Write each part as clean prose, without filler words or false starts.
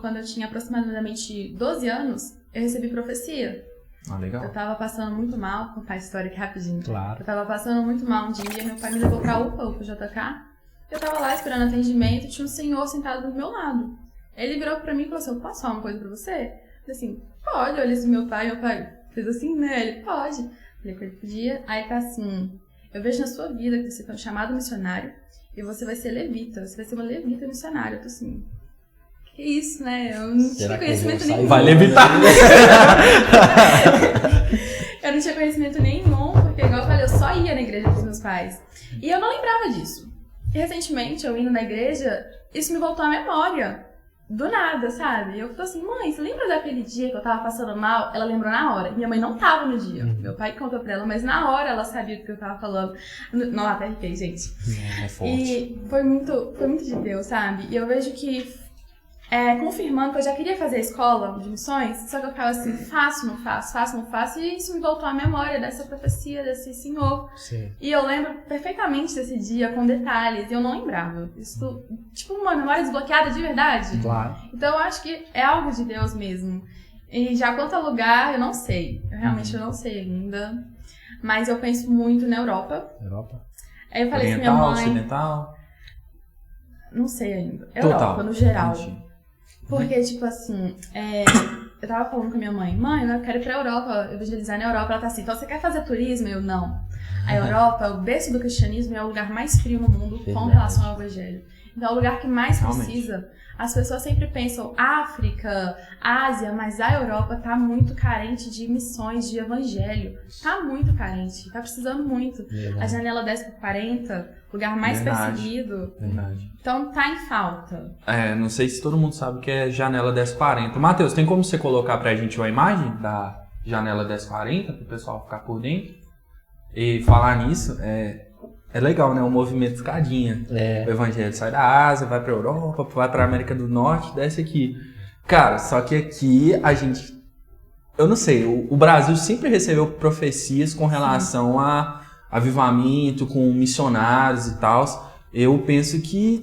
Quando eu tinha aproximadamente 12 anos, eu recebi profecia. Legal. Eu tava passando muito mal, vou contar a história aqui rapidinho. Claro. Eu tava passando muito mal um dia, meu pai me levou pra UPA JK. Eu tava lá esperando atendimento, tinha um senhor sentado do meu lado. Ele virou pra mim e falou assim, eu posso falar uma coisa pra você? Eu falei assim, pode. Eu olhei assim meu pai fez assim, né? Ele, pode. Falei que ele podia. Aí tá assim, eu vejo na sua vida que você foi um chamado missionário e você vai ser levita, você vai ser uma levita missionária. Eu tô assim... Que isso, né? Eu não tinha conhecimento nenhum. Vai levitar! Eu não tinha conhecimento nenhum, porque, igual eu falei, eu só ia na igreja dos meus pais. E eu não lembrava disso. E, recentemente, eu indo na igreja, isso me voltou à memória. Do nada, sabe? Eu falei assim, mãe, você lembra daquele dia que eu tava passando mal? Ela lembrou na hora. Minha mãe não tava no dia. Meu pai contou pra ela, mas na hora ela sabia do que eu tava falando. Não, até fiquei, gente. É forte. E foi muito de Deus, sabe? E eu vejo que... confirmando que eu já queria fazer a escola de missões, só que eu ficava assim, faço, não faço, e isso me voltou à memória dessa profecia, desse senhor. Sim. E eu lembro perfeitamente desse dia, com detalhes, e eu não lembrava. Isso, tipo, uma memória desbloqueada de verdade. Claro. Então eu acho que é algo de Deus mesmo. E já quanto ao lugar, eu não sei. Eu não sei ainda. Mas eu penso muito na Europa. Aí eu falei assim, minha mãe... Ocidental? Não sei ainda. Total. Europa, no geral. Entendi. Porque, tipo assim, eu tava falando com a minha mãe, eu quero ir pra Europa, evangelizar na Europa. Ela tá assim, então você quer fazer turismo? Eu, não. A Europa, o berço do cristianismo, é o lugar mais frio no mundo com relação ao evangelho. Então é o lugar que mais precisa. As pessoas sempre pensam África, Ásia, mas a Europa tá muito carente de missões, de evangelho. Tá muito carente, tá precisando muito. A janela 10/40, lugar mais perseguido. Verdade. Então tá em falta. Não sei se todo mundo sabe o que é janela 10/40. Matheus, tem como você colocar pra gente uma imagem da janela 10/40 pro pessoal ficar por dentro? E falar nisso, é legal, né? Um movimento escadinha. O evangelho sai da Ásia, vai pra Europa, vai pra América do Norte, desce aqui. Cara, só que aqui a gente... Eu não sei, o Brasil sempre recebeu profecias com relação a avivamento, com missionários e tal. Eu penso que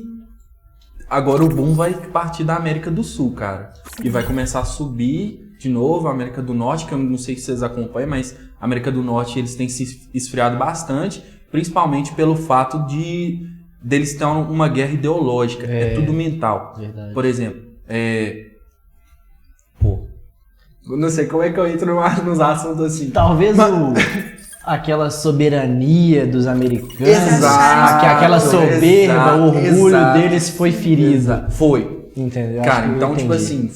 agora o boom vai partir da América do Sul, cara. E vai começar a subir de novo a América do Norte, que eu não sei se vocês acompanham, mas a América do Norte eles têm se esfriado bastante, principalmente pelo fato deles terem uma guerra ideológica. É tudo mental. Verdade. Por exemplo, não sei como é que eu entro nos assuntos assim. Talvez aquela soberania dos americanos, Exato, aquela soberba, o orgulho deles foi ferida. Exato. Foi. Entendeu? Cara, então, tipo assim,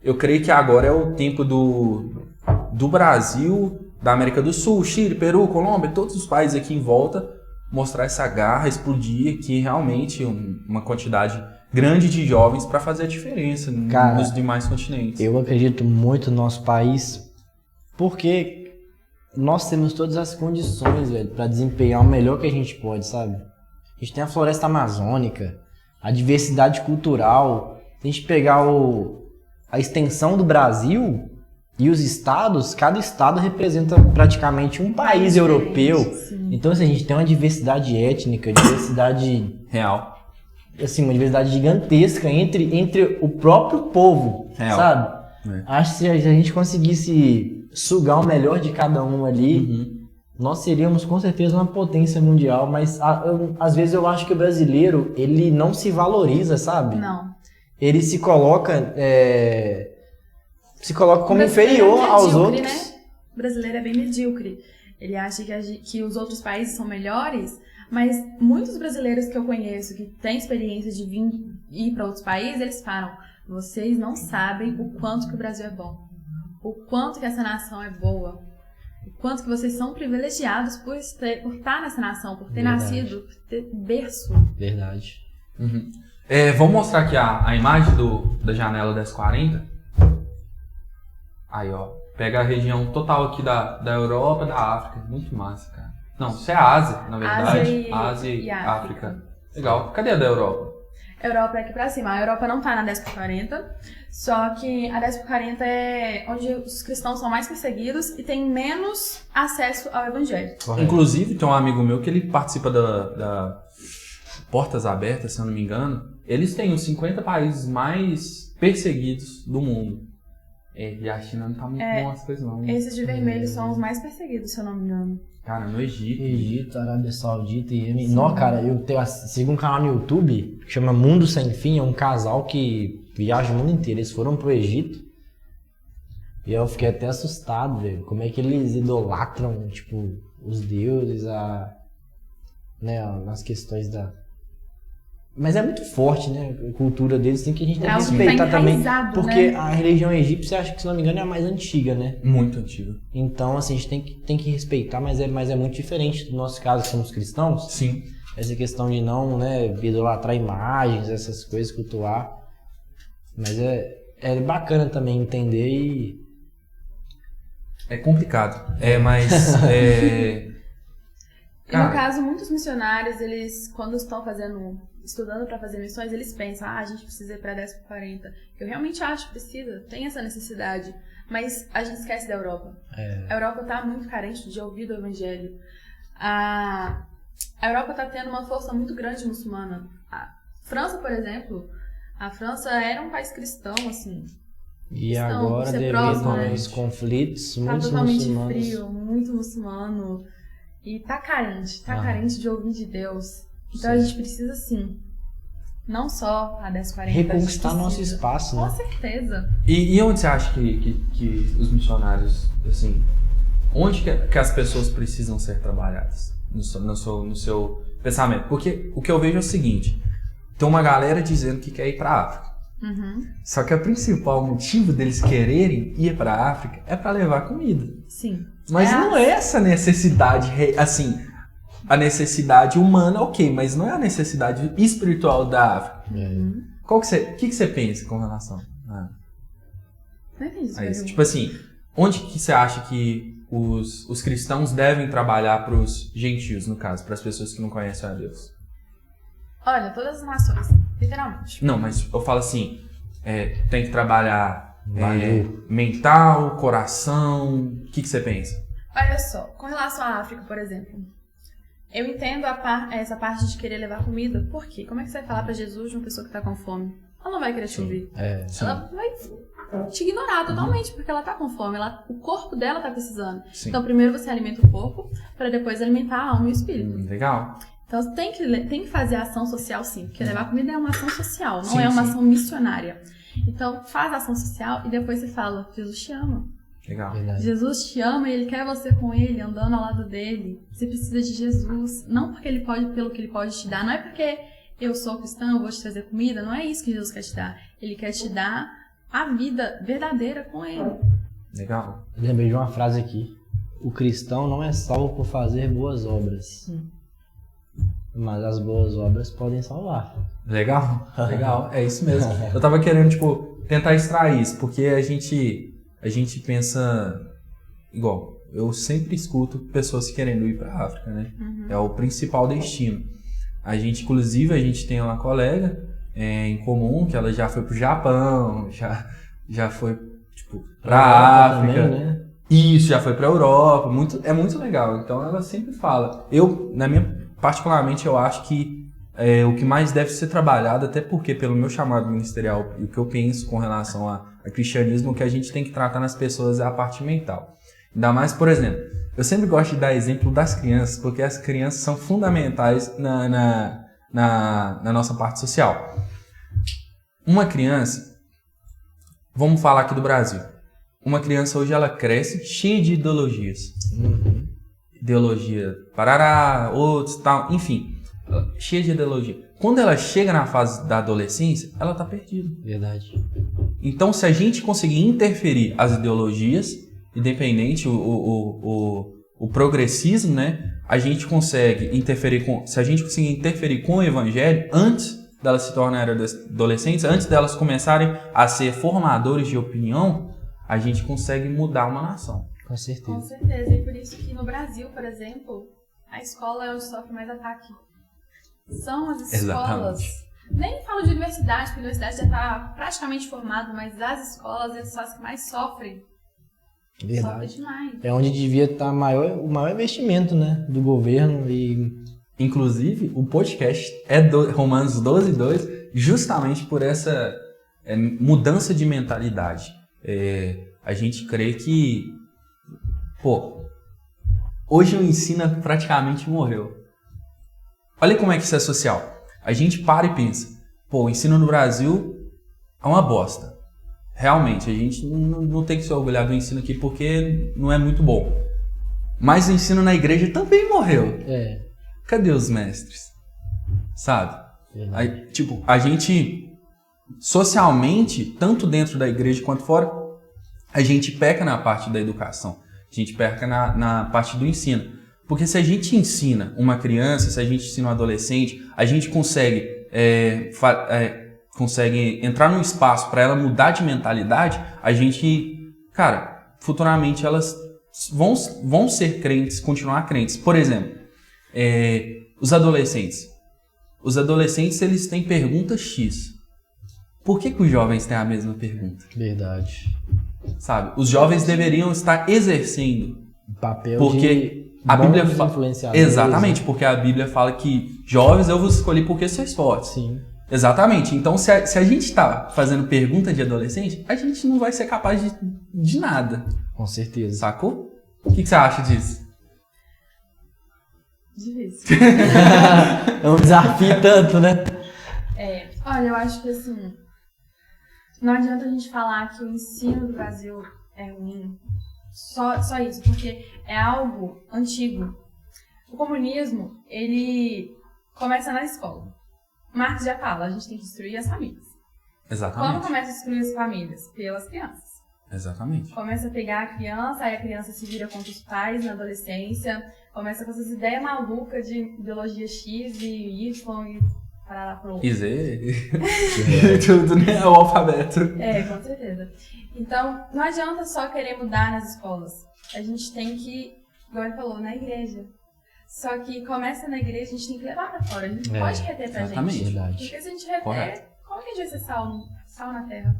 eu creio que agora é o tempo do Brasil, da América do Sul, Chile, Peru, Colômbia, todos os países aqui em volta, mostrar essa garra, explodir aqui realmente uma quantidade grande de jovens para fazer a diferença nos demais continentes. Eu acredito muito no nosso país, porque nós temos todas as condições, velho, para desempenhar o melhor que a gente pode, sabe? A gente tem a floresta amazônica, a diversidade cultural. Se a gente pegar a extensão do Brasil e os estados, cada estado representa praticamente um país europeu. Sim. Então, assim, a gente tem uma diversidade étnica, diversidade real. Assim, uma diversidade gigantesca entre o próprio povo, real. Sabe? Acho que se a gente conseguisse sugar o melhor de cada um ali, nós seríamos com certeza uma potência mundial, mas às vezes eu acho que o brasileiro, ele não se valoriza, sabe? Não. Ele se coloca como inferior aos outros. Né? O brasileiro é bem medíocre. Ele acha que os outros países são melhores, mas muitos brasileiros que eu conheço, que têm experiência de ir para outros países, eles falam, vocês não sabem o quanto que o Brasil é bom, o quanto que essa nação é boa, o quanto que vocês são privilegiados por estar nessa nação, por ter nascido, por ter berço. Verdade. Vamos mostrar aqui a imagem da janela 10/40. Aí, ó. Pega a região total aqui da Europa, da África. Muito massa, cara. Não, isso é a Ásia, na verdade. Ásia e África. Legal. Cadê a da Europa? A Europa é aqui pra cima. A Europa não tá na 10/40, só que a 10/40 é onde os cristãos são mais perseguidos e tem menos acesso ao evangelho. Correto. Inclusive, tem um amigo meu que ele participa da Portas Abertas, se eu não me engano. Eles têm os 50 países mais perseguidos do mundo. E a China não tá muito bom as coisas não. Esses de vermelho são os mais perseguidos, se eu não me engano. Cara, no Egito. Egito, Arábia Saudita e Iêmen. Não, cara, sigo um canal no YouTube que chama Mundo Sem Fim. É um casal que viaja o mundo inteiro. Eles foram pro Egito. E eu fiquei até assustado, velho. Como é que eles idolatram, tipo, os deuses, nas questões da... Mas é muito forte, né? A cultura deles tem que a gente tem que respeitar também. Porque a religião egípcia, acho que, se não me engano, é a mais antiga, né? Muito antiga. Então, assim, a gente tem que respeitar, mas é muito diferente do nosso caso, que somos cristãos. Sim. Essa questão de não, né, idolatrar imagens, essas coisas, cultuar. Mas é bacana também entender e... É complicado. Mas... E no caso, muitos missionários, eles, quando estão estudando para fazer missões, eles pensam, a gente precisa ir para 10/40. Eu realmente acho que precisa, tem essa necessidade. Mas a gente esquece da Europa. A Europa está muito carente de ouvir do Evangelho. A Europa está tendo uma força muito grande muçulmana. A França, por exemplo, a França era um país cristão, assim. E agora, devido aos conflitos, muitos totalmente muçulmanos... frio, muito muçulmano. E tá carente de ouvir de Deus. Então a gente precisa, sim, não só a 10/40. Reconquistar nosso espaço, né? Com certeza. E onde você acha que os missionários, assim, onde que as pessoas precisam ser trabalhadas no seu pensamento? Porque o que eu vejo é o seguinte, tem uma galera dizendo que quer ir pra África. Só que o principal motivo deles quererem ir pra África é pra levar comida. Sim. Mas não é essa necessidade, assim, a necessidade humana, ok, mas não é a necessidade espiritual da África. O que você pensa com relação a isso? Tipo assim, onde que você acha que os cristãos devem trabalhar para os gentios, no caso, para as pessoas que não conhecem a Deus? Olha, todas as nações, literalmente. Não, mas eu falo assim, tem que trabalhar mental, coração, o que você pensa? Olha só, com relação à África, por exemplo, eu entendo essa parte de querer levar comida. Por quê? Como é que você vai falar pra Jesus de uma pessoa que tá com fome? Ela não vai querer te ouvir. Ela vai te ignorar totalmente, porque ela tá com fome. O corpo dela tá precisando. Sim. Então, primeiro você alimenta o corpo, para depois alimentar a alma e o espírito. Legal. Então, tem que fazer ação social, sim. Porque levar comida é uma ação social, não é uma ação missionária. Então, faz a ação social e depois você fala, Jesus te ama. Legal. Verdade. Jesus te ama e Ele quer você com Ele, andando ao lado dele. Você precisa de Jesus. Não porque Ele pode, pelo que Ele pode te dar. Não é porque eu sou cristão, eu vou te trazer comida. Não é isso que Jesus quer te dar. Ele quer te dar a vida verdadeira com Ele. Legal. Eu lembrei de uma frase aqui. O cristão não é salvo por fazer boas obras. Mas as boas obras podem salvar. Legal, legal, é isso mesmo. Eu tava querendo, tentar extrair isso, porque a gente pensa igual. Eu sempre escuto pessoas querendo ir pra África, né? É o principal destino. Inclusive, a gente tem uma colega em comum, que ela já foi pro Japão, já foi, pra África. Também, né? Isso, já foi pra Europa, é muito legal. Então, ela sempre fala. Particularmente, eu acho que o que mais deve ser trabalhado, até porque pelo meu chamado ministerial e o que eu penso com relação a cristianismo, o que a gente tem que tratar nas pessoas é a parte mental. Ainda mais, por exemplo, eu sempre gosto de dar exemplo das crianças, porque as crianças são fundamentais na nossa parte social. Uma criança, vamos falar aqui do Brasil, uma criança hoje ela cresce cheia de ideologias. Ideologia parará, outros tal, enfim, cheia de ideologia. Quando ela chega na fase da adolescência, ela tá perdida. Verdade. Então, se a gente conseguir interferir as ideologias, independente o progressismo, né? A gente consegue interferir se a gente conseguir interferir com o evangelho antes delas se tornarem adolescentes, antes delas começarem a ser formadores de opinião, a gente consegue mudar uma nação. Com certeza. Com certeza. E por isso que no Brasil, por exemplo, a escola é onde sofre mais ataque. São as escolas. Exatamente. Nem falo de universidade, porque a universidade já está praticamente formada, mas as escolas são as que mais sofrem. Verdade. Sofrem demais. É onde devia estar o maior investimento, né, do governo. Inclusive, o podcast é Romanos 12:2, justamente por essa mudança de mentalidade. A gente crê que, hoje o ensino praticamente morreu. Olha como é que isso é social. A gente para e pensa, o ensino no Brasil é uma bosta. Realmente, a gente não tem que se orgulhar do ensino aqui porque não é muito bom. Mas o ensino na igreja também morreu. Cadê os mestres? Sabe? Aí, a gente, socialmente, tanto dentro da igreja quanto fora, a gente peca na parte da educação. A gente peca na parte do ensino. Porque se a gente ensina uma criança, se a gente ensina um adolescente, a gente consegue entrar num espaço para ela mudar de mentalidade, a gente, futuramente elas vão ser crentes, continuar crentes. Por exemplo, os adolescentes. Os adolescentes, eles têm pergunta X. Por que os jovens têm a mesma pergunta? Verdade. Sabe? Os jovens deveriam estar exercendo papel porque de a Bíblia influenciadores. Exatamente, porque a Bíblia fala que jovens eu vos escolhi porque sois fortes. Sim. Exatamente. Então, se a gente está fazendo pergunta de adolescente, a gente não vai ser capaz de nada. Com certeza. Sacou? O que você acha disso? Difícil. É um desafio tanto, né? Olha, eu acho que assim, não adianta a gente falar que o ensino do Brasil é ruim. Só isso, porque é algo antigo. O comunismo, ele começa na escola. Marx já fala, a gente tem que destruir as famílias. Exatamente. Como começa a destruir as famílias? Pelas crianças. Exatamente. Começa a pegar a criança, aí a criança se vira contra os pais na adolescência, começa com essas ideias malucas de ideologia X e Y e parar lá pro outro. E Z. Tudo, né? É o alfabeto. Com certeza. Então, não adianta só querer mudar nas escolas. A gente tem que, igual ele falou, na igreja. Só que começa na igreja, a gente tem que levar pra fora. A gente não pode reter pra exatamente. gente. Verdade. Porque se a gente reter, Correto. como que a gente vai ser sal na terra?